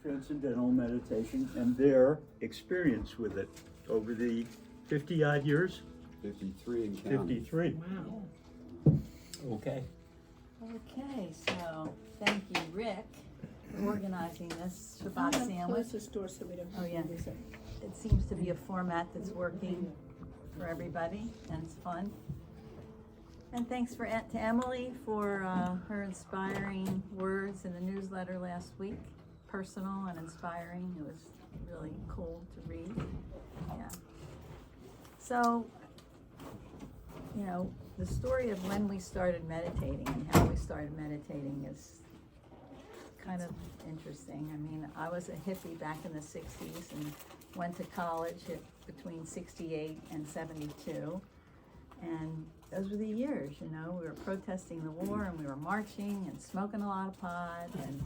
Transcendental Meditation and their experience with it over the 50-odd years. 53 and counting. 53. Wow. Okay. Okay, so thank you, Rick, for organizing this Shabbat sandwich. Close this door so we don't have Oh, yeah. to use it. It seems to be a format that's working for everybody, and it's fun. And thanks to Emily for her inspiring words in the newsletter last week. Personal and inspiring. It was really cool to read. Yeah. So, you know, the story of when we started meditating and how we started meditating is kind of interesting. I mean, I was a hippie back in the 60s and went to college between 68 and 72. And those were the years, you know, we were protesting the war and we were marching and smoking a lot of pot and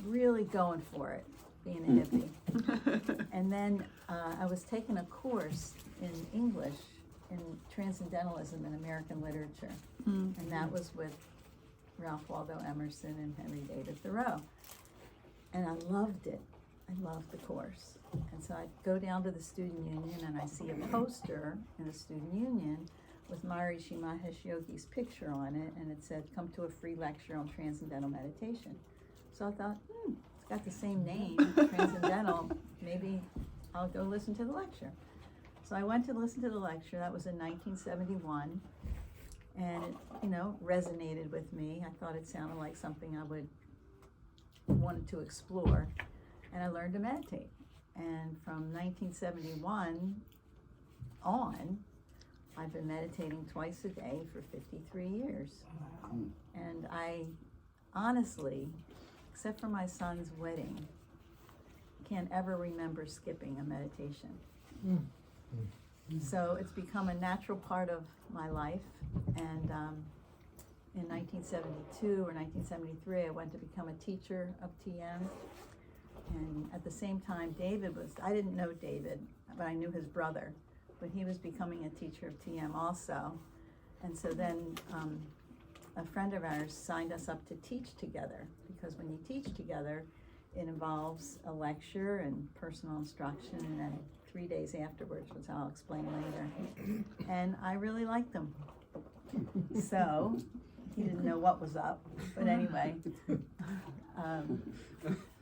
really going for it, being a hippie. And then I was taking a course in English in Transcendentalism in American Literature. And that was with Ralph Waldo Emerson and Henry David Thoreau. And I loved it. I loved the course. And so I go down to the student union and I see a poster in the student union with Maharishi Mahesh Yogi's picture on it, and it said, "Come to a free lecture on Transcendental Meditation." So I thought, it's got the same name, Transcendental, maybe I'll go listen to the lecture. So I went to listen to the lecture. That was in 1971, and it, you know, resonated with me. I thought it sounded like something I would wanted to explore, and I learned to meditate. And from 1971 on, I've been meditating twice a day for 53 years. And I honestly, except for my son's wedding, can't ever remember skipping a meditation. So it's become a natural part of my life. And in 1972 or 1973, I went to become a teacher of TM. And at the same time, I didn't know David, but I knew his brother. But he was becoming a teacher of TM also. And so then a friend of ours signed us up to teach together, because when you teach together, it involves a lecture and personal instruction, and then 3 days afterwards, which I'll explain later. And I really liked him. So he didn't know what was up, but anyway,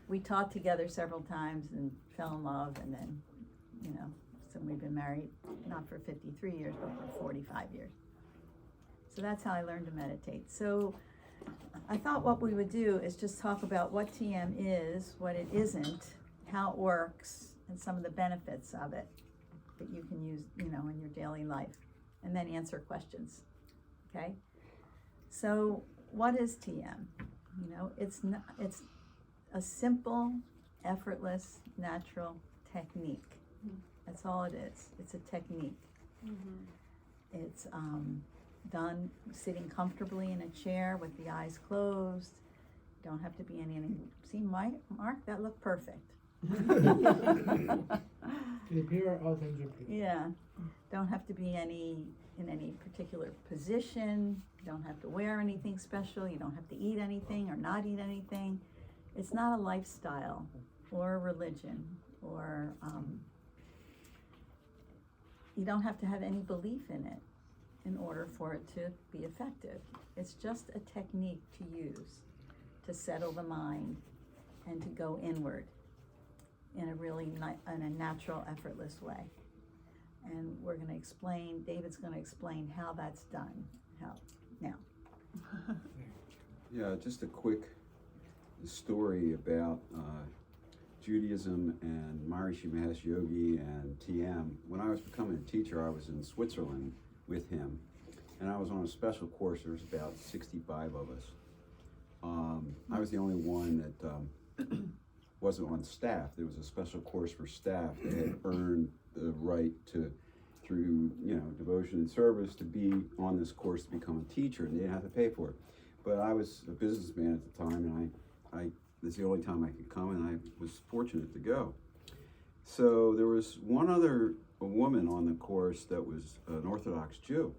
we taught together several times and fell in love, and then, you know, so we've been married, not for 53 years, but for 45 years. So that's how I learned to meditate. So I thought what we would do is just talk about what TM is, what it isn't, how it works, and some of the benefits of it that you can use, you know, in your daily life, and then answer questions, okay? So what is TM? You know, it's a simple, effortless, natural technique. That's all it is. It's a technique. It's done sitting comfortably in a chair with the eyes closed. Don't have to be any see, Mark, that looked perfect. Pure, all things are pure. Yeah. Don't have to be in any particular position. You don't have to wear anything special. You don't have to eat anything or not eat anything. It's not a lifestyle or a religion or you don't have to have any belief in it in order for it to be effective. It's just a technique to use to settle the mind and to go inward in a really in a natural, effortless way. And we're going to explain, David's going to explain how that's done. Now. Yeah, just a quick story about Judaism and Maharishi Mahesh Yogi and TM. When I was becoming a teacher, I was in Switzerland with him, and I was on a special course. There was about 65 of us. I was the only one that wasn't on staff. There was a special course for staff that had earned the right to, through devotion and service, to be on this course to become a teacher, and they didn't have to pay for it. But I was a businessman at the time, and I this is the only time I could come, and I was fortunate to go. So there was one other woman on the course that was an Orthodox Jew.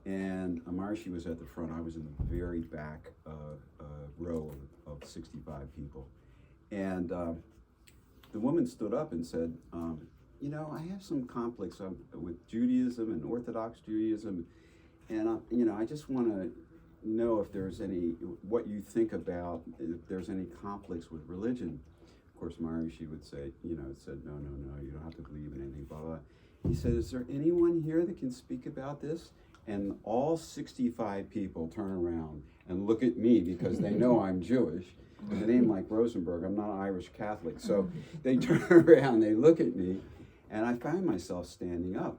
And Maharishi was at the front. I was in the very back row of 65 people. And the woman stood up and said, you know, I have some conflicts with Judaism and Orthodox Judaism, and you know, I just want to know if there's what you think about, if there's any conflicts with religion. Of course, Maharishi would say, you know, said, no, you don't have to believe in anything, blah, blah. He said, is there anyone here that can speak about this? And all 65 people turn around and look at me because they know I'm Jewish. With a name like Rosenberg, I'm not Irish Catholic. So they turn around, they look at me, and I find myself standing up.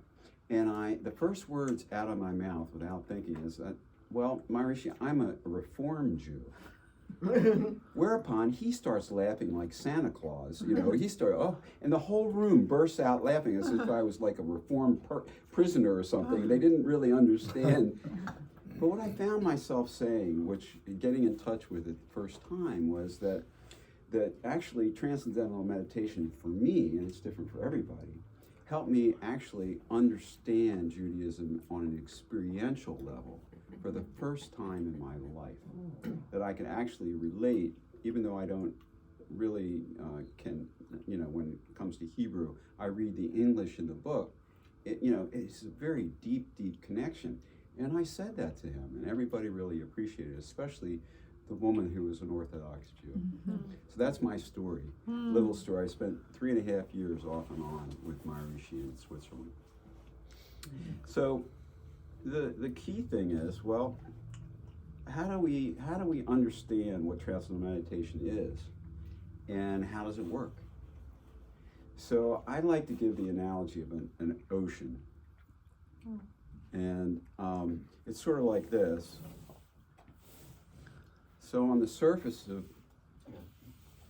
And the first words out of my mouth without thinking is that, well, Maharishi, I'm a Reformed Jew. Whereupon he starts laughing like Santa Claus, you know. He started, and the whole room bursts out laughing as if I was like a reformed prisoner or something. They didn't really understand. But what I found myself saying, which getting in touch with it the first time, was that actually Transcendental Meditation for me, and it's different for everybody, helped me actually understand Judaism on an experiential level for the first time in my life, that I can actually relate, even though I don't really can, you know, when it comes to Hebrew, I read the English in the book. You know, it's a very deep connection. And I said that to him, and everybody really appreciated it, especially the woman who was an Orthodox Jew. So that's my story, little story. I spent 3.5 years off and on with Maharishi in Switzerland. So the key thing is, well, how do we understand what Transcendental Meditation is, and how does it work? So I like to give the analogy of an ocean. And it's sort of like this. So on the surface of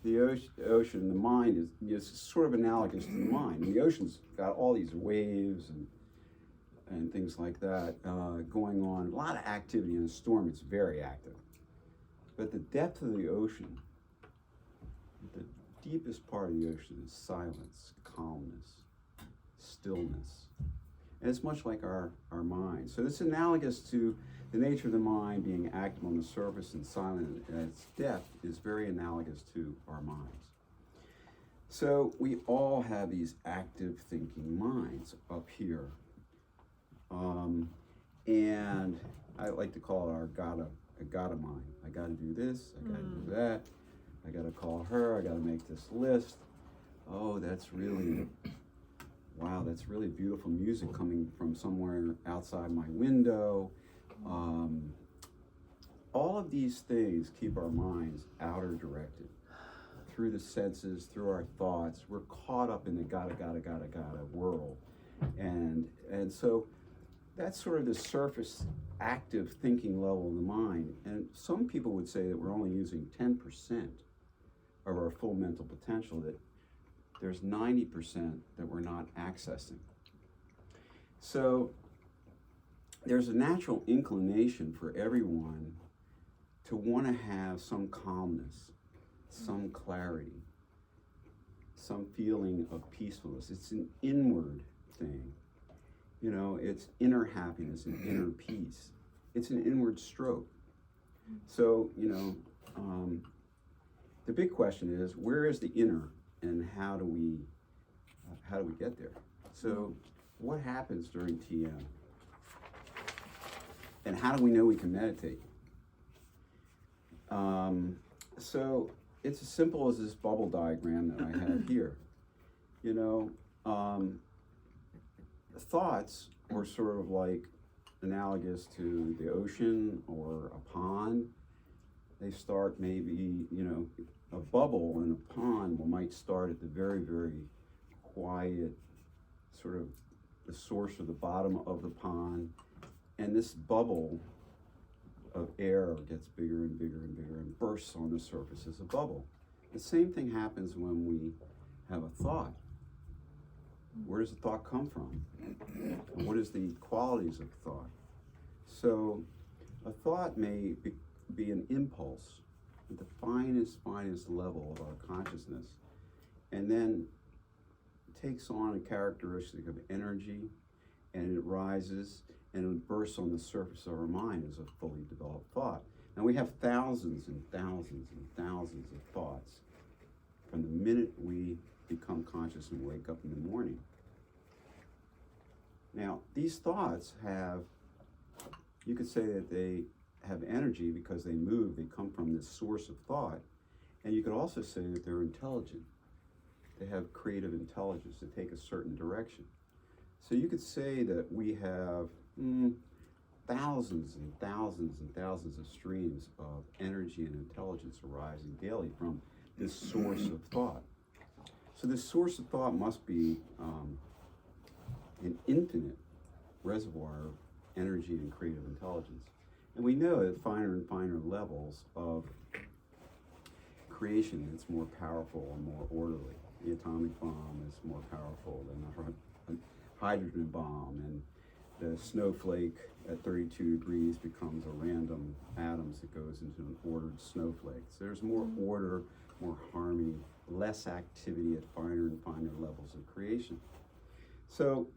the ocean, the mind is sort of analogous to the mind. And the ocean's got all these waves and things like that going on. A lot of activity in a storm. It's very active. But the depth of the ocean, the deepest part of the ocean is silence, calmness, stillness. And it's much like our mind. So it's analogous to the nature of the mind being active on the surface and silent, and its depth is very analogous to our minds. So we all have these active thinking minds up here. And I like to call it our gotta mind. I gotta do this, I gotta do that, I gotta call her, I gotta make this list. Oh, that's really, wow, that's really beautiful music coming from somewhere outside my window. All of these things keep our minds outer directed through the senses, through our thoughts. We're caught up in the gotta world. And so that's sort of the surface active thinking level of the mind. And some people would say that we're only using 10% of our full mental potential, that there's 90% that we're not accessing. So there's a natural inclination for everyone to want to have some calmness, some clarity, some feeling of peacefulness. It's an inward thing. You know, it's inner happiness and inner peace. It's an inward stroke. So, you know, the big question is, where is the inner, and how do we get there? So what happens during TM? And how do we know we can meditate? So it's as simple as this bubble diagram that I have here. You know, thoughts are sort of like analogous to the ocean or a pond. They start maybe, you know, a bubble in a pond might start at the very, very quiet, sort of the source of the bottom of the pond. And this bubble of air gets bigger and bigger and bigger and bursts on the surface as a bubble. The same thing happens when we have a thought. Where does the thought come from? And what is the qualities of thought? So a thought may be an impulse at the finest level of our consciousness, and then takes on a characteristic of energy, and it rises and it bursts on the surface of our mind as a fully developed thought. Now we have thousands and thousands and thousands of thoughts from the minute we become conscious and wake up in the morning. Now, these thoughts you could say that they have energy because they move, they come from this source of thought, and you could also say that they're intelligent. They have creative intelligence to take a certain direction. So you could say that we have thousands and thousands and thousands of streams of energy and intelligence arising daily from this source of thought. So this source of thought must be an infinite reservoir of energy and creative intelligence. And we know that finer and finer levels of creation, it's more powerful and more orderly. The atomic bomb is more powerful than the hydrogen bomb, and the snowflake at 32 degrees becomes a random atoms that goes into an ordered snowflake. So there's more order, more harmony, less activity at finer and finer levels of creation. So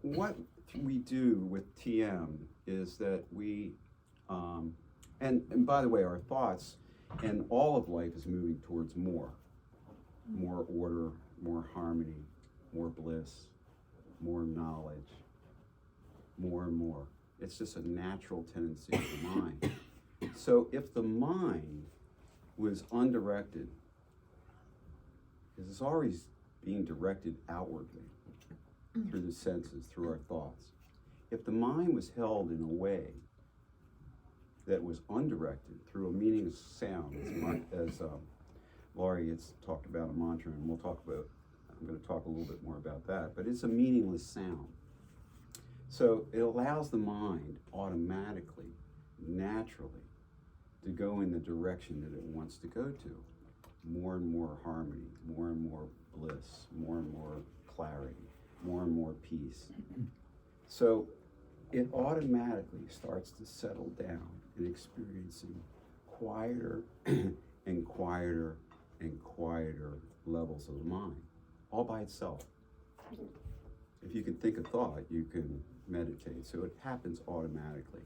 what we do with TM is that we, and by the way, our thoughts and all of life is moving towards more order, more harmony, more bliss, more knowledge, more and more. It's just a natural tendency of the mind. So if the mind was undirected, because it's always being directed outwardly through the senses, through our thoughts. If the mind was held in a way that was undirected through a meaningless sound, as Laurie has talked about a mantra, and I'm going to talk a little bit more about that, but it's a meaningless sound. So it allows the mind automatically, naturally, to go in the direction that it wants to go to. More and more harmony, more and more bliss, more and more clarity, more and more peace. So it automatically starts to settle down in experiencing quieter and quieter and quieter levels of the mind, all by itself. If you can think a thought, you can meditate. So it happens automatically.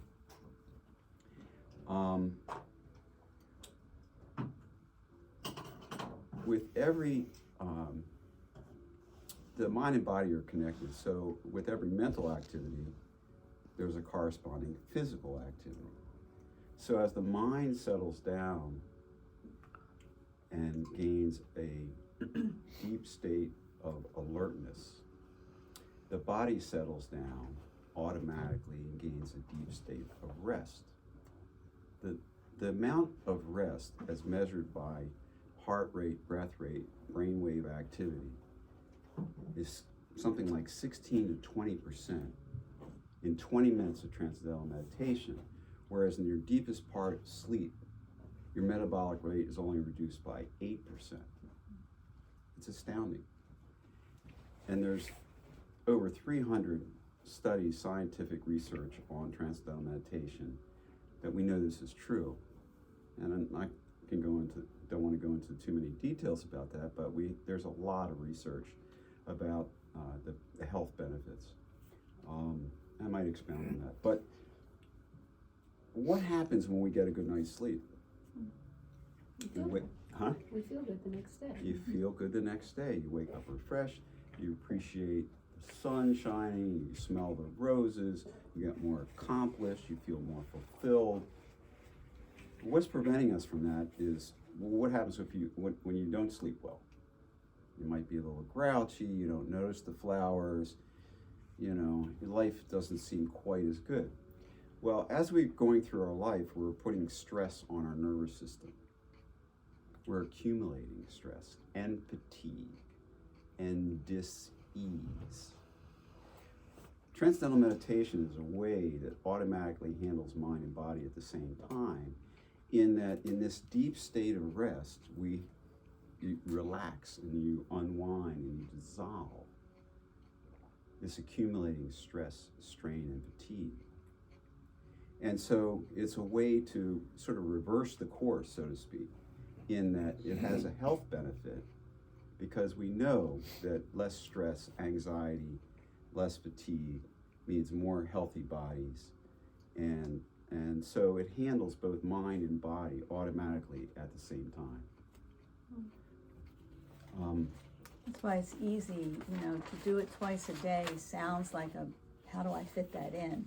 With every, the mind and body are connected. So with every mental activity, there's a corresponding physical activity. So as the mind settles down and gains a deep state of alertness, the body settles down automatically and gains a deep state of rest. The amount of rest as measured by heart rate, breath rate, brainwave activity is something like 16 to 20% in 20 minutes of transcendental meditation, whereas in your deepest part of sleep, your metabolic rate is only reduced by 8%. It's astounding. And there's over 300 studies, scientific research on transcendental meditation that we know this is true. And I can don't want to go into too many details about that, but there's a lot of research about the health benefits. I might expound on that. But what happens when we get a good night's sleep? We feel good. Huh? We feel good the next day. You feel good the next day. You wake up refreshed. You appreciate the sun shining. You smell the roses. You get more accomplished. You feel more fulfilled. What's preventing us from that is, well, what happens when you don't sleep well? You might be a little grouchy. You don't notice the flowers. Your life doesn't seem quite as good. Well, as we're going through our life, we're putting stress on our nervous system. We're accumulating stress and fatigue and dis-ease. Transcendental meditation is a way that automatically handles mind and body at the same time, in that in this deep state of rest, you relax and you unwind and you dissolve this accumulating stress, strain, and fatigue. And so it's a way to sort of reverse the course, so to speak, in that it has a health benefit, because we know that less stress, anxiety, less fatigue means more healthy bodies. And so it handles both mind and body automatically at the same time. why it's easy, to do it twice a day sounds like how do I fit that in?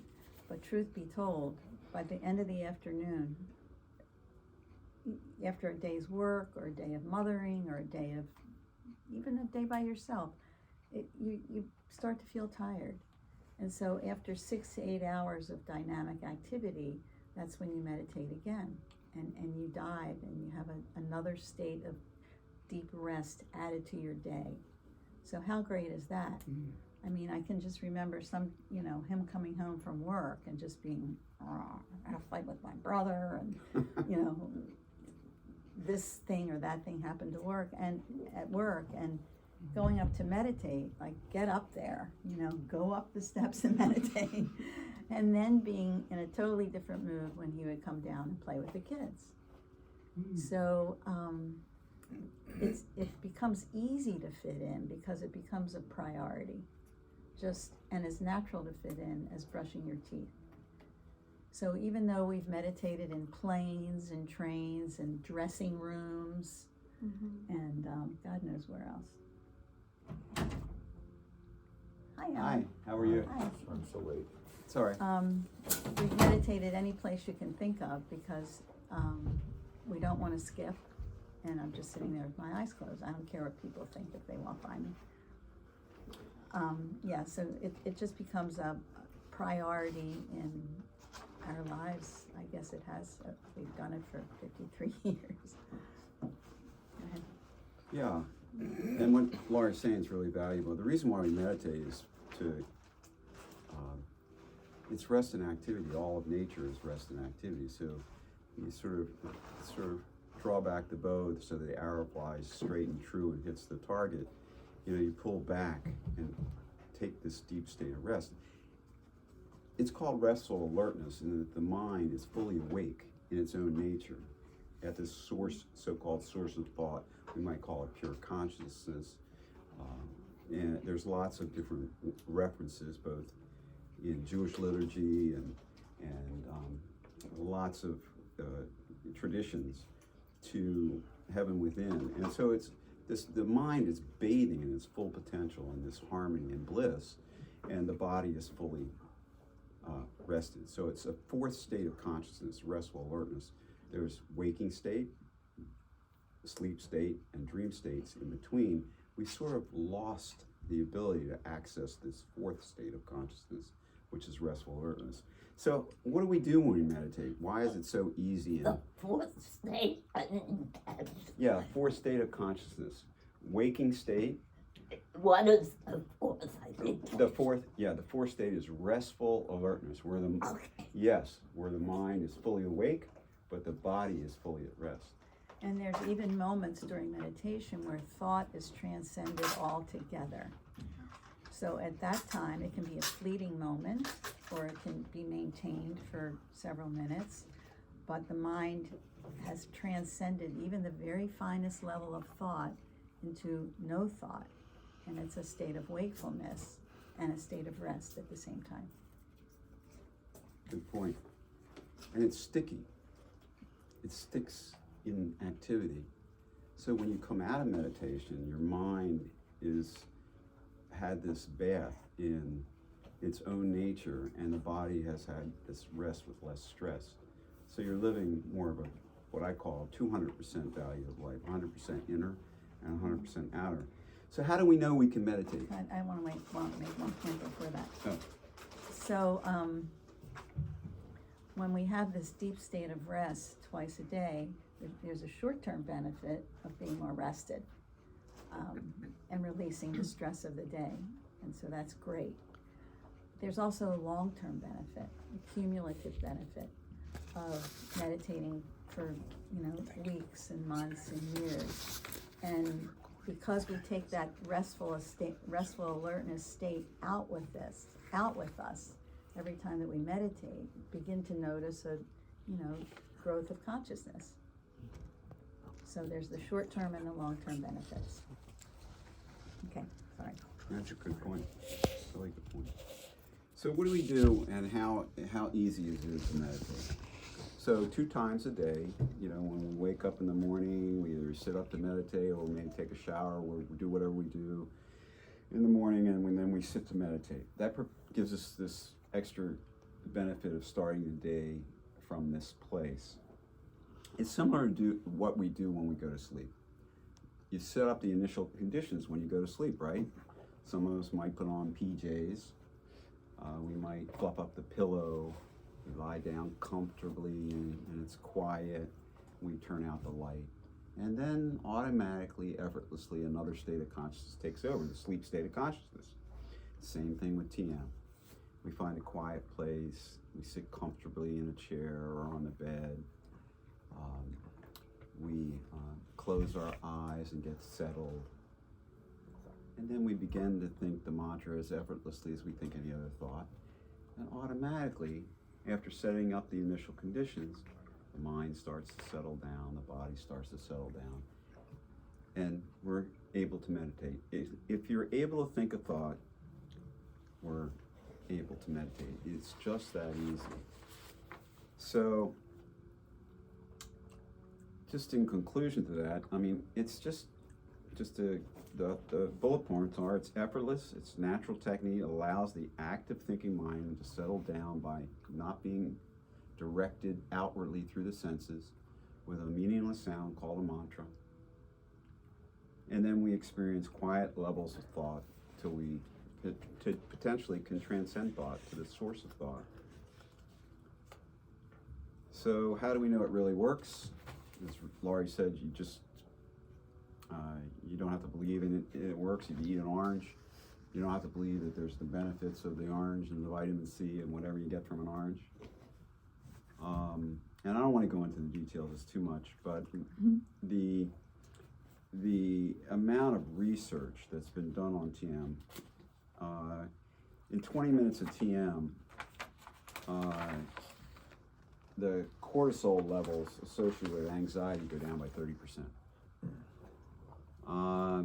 But truth be told, by the end of the afternoon, after a day's work or a day of mothering or even a day by yourself, you start to feel tired. And so after 6 to 8 hours of dynamic activity, that's when you meditate again, and you dive and you have another state of deep rest added to your day. So how great is that? I mean, I can just remember him coming home from work and just being, I had a fight with my brother, and this thing or that thing happened at work, and going up to meditate, like get up there, go up the steps and meditate, and then being in a totally different mood when he would come down and play with the kids. So it becomes easy to fit in because it becomes a priority, and as natural to fit in as brushing your teeth. So even though we've meditated in planes and trains and dressing rooms, and God knows where else. Hi, Alan. Hi, how are you? Hi. I'm so late. Sorry. We've meditated any place you can think of because we don't want to skip, and I'm just sitting there with my eyes closed. I don't care what people think if they walk by me. So it just becomes a priority in our lives. I guess it has. We've done it for 53 years. Go ahead. Yeah, and what Laura's saying is really valuable. The reason why we meditate is it's rest and activity. All of nature is rest and activity. So you sort of draw back the bow so that the arrow flies straight and true and hits the target. You pull back and take this deep state of rest. It's called restful alertness, in that the mind is fully awake in its own nature at this so-called source of thought. We might call it pure consciousness. And there's lots of different references, both in Jewish liturgy and lots of traditions to heaven within. And so the mind is bathing in its full potential in this harmony and bliss, and the body is fully rested. So it's a fourth state of consciousness, restful alertness. There's waking state, sleep state, and dream states in between. We sort of lost the ability to access this fourth state of consciousness, which is restful alertness. So what do we do when we meditate? Why is it so easy? The fourth state, I didn't catch. Yeah, fourth state of consciousness. Waking state. What is the fourth? I didn't The catch. fourth state is restful alertness, where where the mind is fully awake, but the body is fully at rest. And there's even moments during meditation where thought is transcended altogether. So at that time, it can be a fleeting moment, or it can be maintained for several minutes, but the mind has transcended even the very finest level of thought into no thought. And it's a state of wakefulness and a state of rest at the same time. Good point. And it's sticky. It sticks in activity. So when you come out of meditation, your mind had this bath in its own nature, and the body has had this rest with less stress. So you're living more of what I call 200% value of life, 100% inner and 100% outer. So how do we know we can meditate? I want to make one point before that. Oh. So when we have this deep state of rest twice a day, there's a short-term benefit of being more rested and releasing the stress of the day. And so that's great. There's also a long-term benefit, a cumulative benefit of meditating for weeks and months and years. And because we take that restful alertness state out with us every time that we meditate, begin to notice a growth of consciousness. So there's the short-term and the long-term benefits. Okay, sorry. That's a good point. Really good point. So what do we do, and how easy is it to meditate? So 2 times a day, when we wake up in the morning, we either sit up to meditate or maybe take a shower, or we do whatever we do in the morning, and then we sit to meditate. That gives us this extra benefit of starting the day from this place. It's similar to what we do when we go to sleep. You set up the initial conditions when you go to sleep, right? Some of us might put on PJs. We might fluff up the pillow. We lie down comfortably and it's quiet. We turn out the light. And then automatically, effortlessly, another state of consciousness takes over, the sleep state of consciousness. Same thing with TM. We find a quiet place. We sit comfortably in a chair or on the bed. We close our eyes and get settled. And then we begin to think the mantra as effortlessly as we think any other thought. And automatically, after setting up the initial conditions, the mind starts to settle down, the body starts to settle down, and we're able to meditate. If you're able to think a thought, we're able to meditate. It's just that easy. So, just in conclusion to that, it's just the bullet points are: it's effortless, it's natural technique, allows the active thinking mind to settle down by not being directed outwardly through the senses with a meaningless sound called a mantra. And then we experience quiet levels of thought till we potentially can transcend thought to the source of thought. So how do we know it really works? As Laurie said, you don't have to believe in it works. If you eat an orange, you don't have to believe that there's the benefits of the orange and the vitamin C and whatever you get from an orange. And I don't want to go into the details, it's too much, but the amount of research that's been done on TM, in 20 minutes of TM, the cortisol levels associated with anxiety go down by 30%.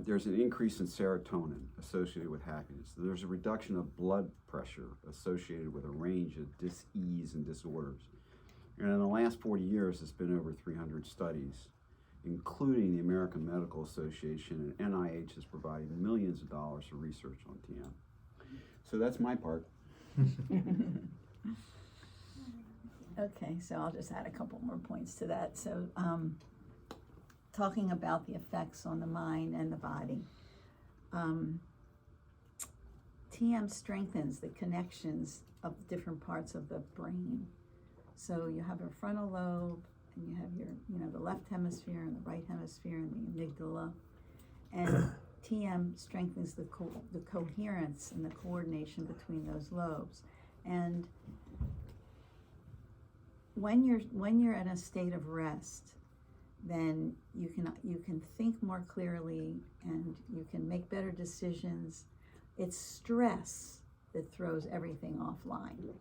There's an increase in serotonin associated with happiness. There's a reduction of blood pressure associated with a range of dis-ease and disorders. And in the last 40 years, there's been over 300 studies, including the American Medical Association, and NIH has provided millions of dollars for research on TM. So that's my part. Okay, so I'll just add a couple more points to that. So, talking about the effects on the mind and the body. TM strengthens the connections of different parts of the brain. So you have a frontal lobe, and you have your, the left hemisphere and the right hemisphere and the amygdala. And TM strengthens the coherence and the coordination between those lobes. And when you're in a state of rest, then you can think more clearly and you can make better decisions. It's stress that throws everything offline.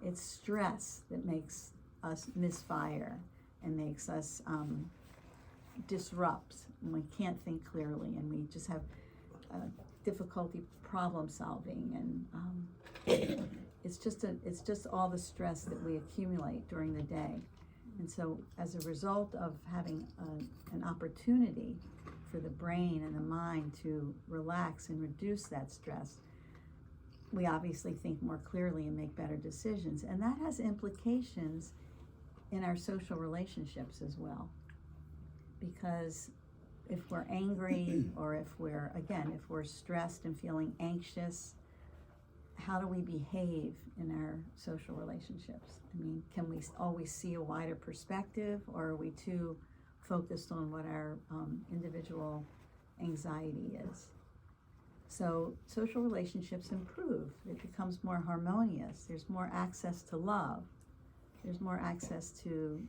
It's stress that makes us misfire and makes us disrupt, and we can't think clearly, and we just have difficulty problem solving, and it's just all the stress that we accumulate during the day. And so as a result of having an opportunity for the brain and the mind to relax and reduce that stress, we obviously think more clearly and make better decisions. And that has implications in our social relationships as well. Because if we're angry or if we're stressed and feeling anxious, how do we behave in our social relationships? I mean, can we always see a wider perspective, or are we too focused on what our individual anxiety is? So social relationships improve. It becomes more harmonious. There's more access to love. There's more access to,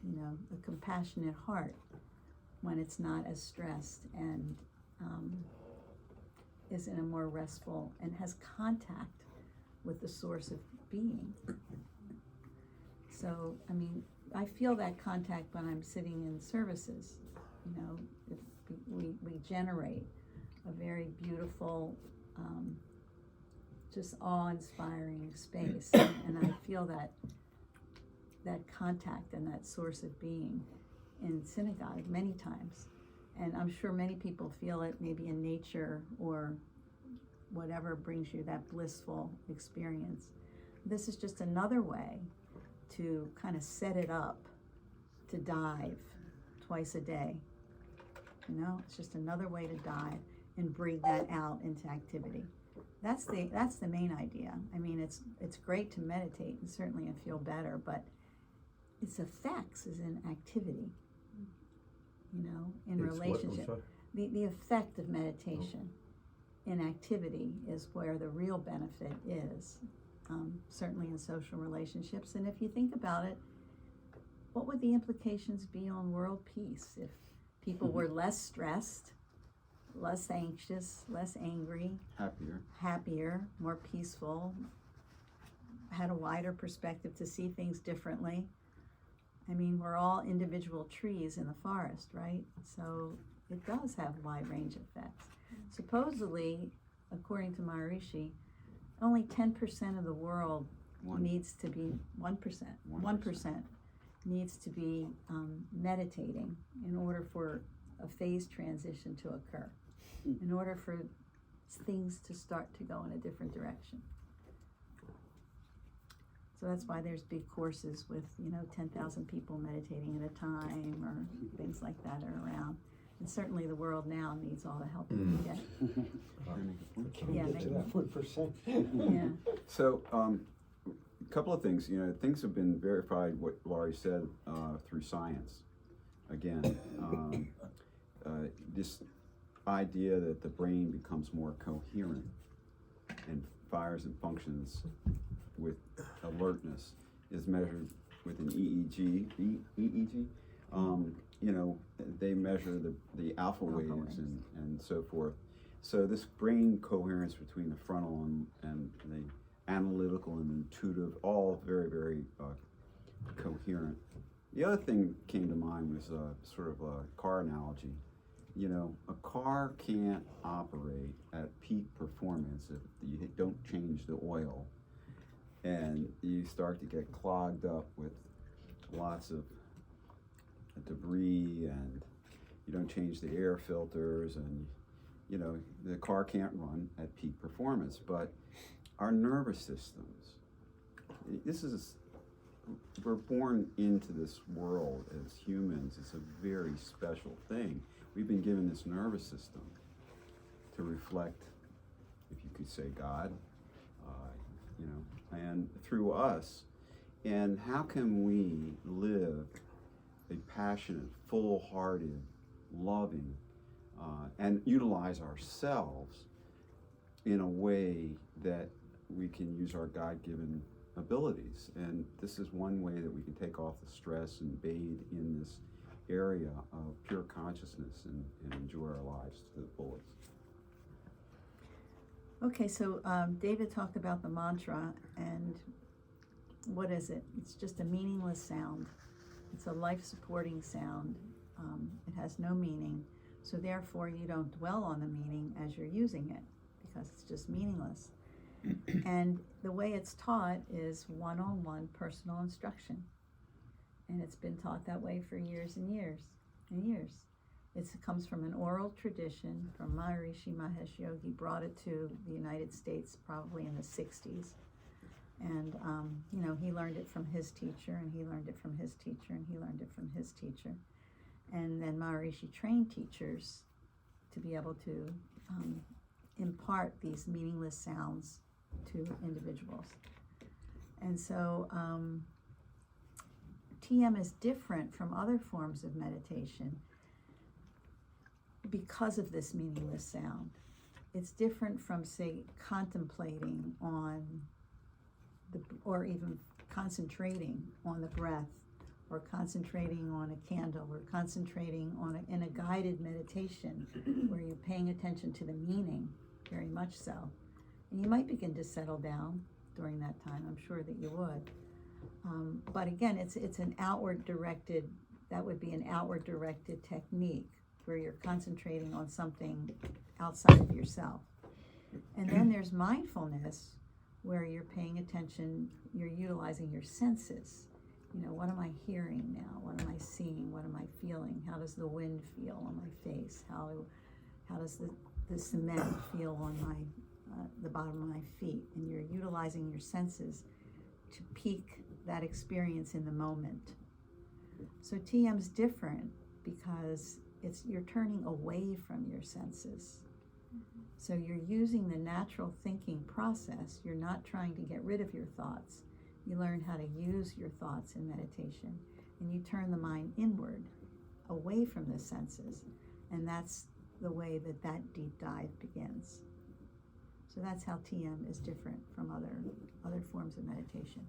a compassionate heart when it's not as stressed and is in a more restful and has contact with the source of being. So, I feel that contact when I'm sitting in services. We generate a very beautiful, just awe-inspiring space, and I feel that that contact and that source of being in synagogue many times. And I'm sure many people feel it maybe in nature or whatever brings you that blissful experience. This is just another way to kind of set it up to dive twice a day. You know, it's just another way to dive and bring that out into activity. That's the main idea. I mean, it's great to meditate and certainly feel better, but its effects is in activity. You know, in relationship. The effect of meditation in activity is where the real benefit is, certainly in social relationships. And if you think about it, what would the implications be on world peace if people were less stressed, less anxious, less angry, happier, more peaceful, had a wider perspective to see things differently? I mean, we're all individual trees in the forest, right? So it does have wide range effects. Supposedly, according to Maharishi, only 10% of the world needs to be 1% needs to be meditating in order for a phase transition to occur, in order for things to start to go in a different direction. So that's why there's big courses with, 10,000 people meditating at a time or things like that are around. And certainly the world now needs all the help it can get. Yeah, Get to that 1%. Yeah. So, a couple of things. Things have been verified. What Laurie said through science. Again, this idea that the brain becomes more coherent and fires and functions with alertness is measured with an EEG. They measure the alpha waves and so forth. So this brain coherence between the frontal and the analytical and intuitive, all very, very coherent. The other thing came to mind was sort of a car analogy. A car can't operate at peak performance if you don't change the oil, and you start to get clogged up with lots of debris, and you don't change the air filters, and the car can't run at peak performance. But our nervous systems, we're born into this world as humans. It's a very special thing. We've been given this nervous system to reflect, if you could say, God, and through us. And how can we live a passionate, full-hearted, loving, and utilize ourselves in a way that we can use our God-given abilities? And this is one way that we can take off the stress and bathe in this area of pure consciousness and enjoy our lives to the fullest. Okay, so David talked about the mantra, and what is it? It's just a meaningless sound. It's a life-supporting sound. It has no meaning, so therefore you don't dwell on the meaning as you're using it, because it's just meaningless. And the way it's taught is one-on-one personal instruction. And it's been taught that way for years and years and years. It comes from an oral tradition from Maharishi Mahesh Yogi, brought it to the United States probably in the 60s. And, he learned it from his teacher, and he learned it from his teacher, and he learned it from his teacher. And then Maharishi trained teachers to be able to impart these meaningless sounds to individuals. And so TM is different from other forms of meditation because of this meaningless sound. It's different from, say, contemplating on or even concentrating on the breath, or concentrating on a candle, or concentrating in a guided meditation where you're paying attention to the meaning, very much so. And you might begin to settle down during that time. I'm sure that you would. But again, it's an outward directed, that would be an outward directed technique where you're concentrating on something outside of yourself. And then there's mindfulness, where you're paying attention, you're utilizing your senses. what am I hearing now? What am I seeing? What am I feeling? How does the wind feel on my face? How does the cement feel on the bottom of my feet? And you're utilizing your senses to peak that experience in the moment. So TM's different because you're turning away from your senses. So you're using the natural thinking process. You're not trying to get rid of your thoughts. You learn how to use your thoughts in meditation, and you turn the mind inward, away from the senses. And that's the way that deep dive begins. So that's how TM is different from other forms of meditation.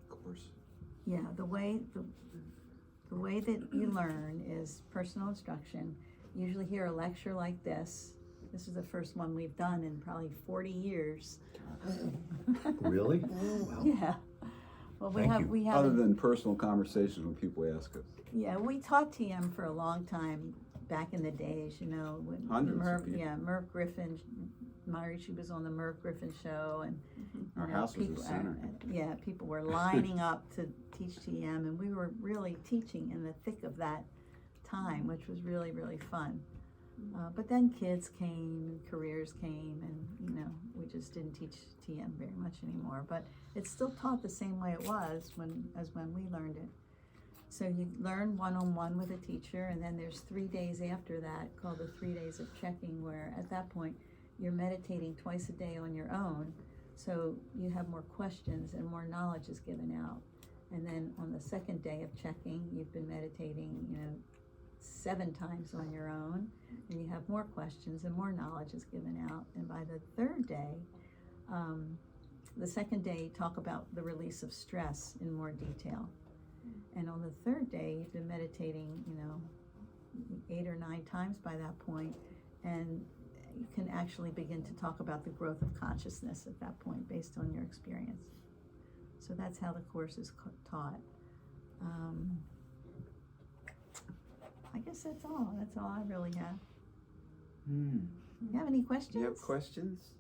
Course. Yeah, the way that you learn is personal instruction. You usually hear a lecture like this. This is the first one we've done in probably 40 years. Really? Wow. Yeah. Well, Thank you. we have Other than personal conversations when people ask us. yeah, we taught TM for a long time back in the days, when Hundreds of people. Merv Griffin, Maharishi was on the Merv Griffin show, and Our house was people, a center. people were lining up to teach TM, and we were really teaching in the thick of that time, which was really, really fun. But then kids came, and careers came, and we just didn't teach TM very much anymore. But it's still taught the same way it was as when we learned it. So you learn one-on-one with a teacher, and then there's 3 days after that called the 3 days of checking, where at that point you're meditating twice a day on your own. So you have more questions and more knowledge is given out. And then on the second day of checking, you've been meditating, 7 times on your own, and you have more questions and more knowledge is given out. And by the third day, the second day, you talk about the release of stress in more detail. And on the third day, you've been meditating, 8 or 9 times by that point, and you can actually begin to talk about the growth of consciousness at that point based on your experience. So that's how the course is taught. I guess that's all I really have. You have any questions? You have questions?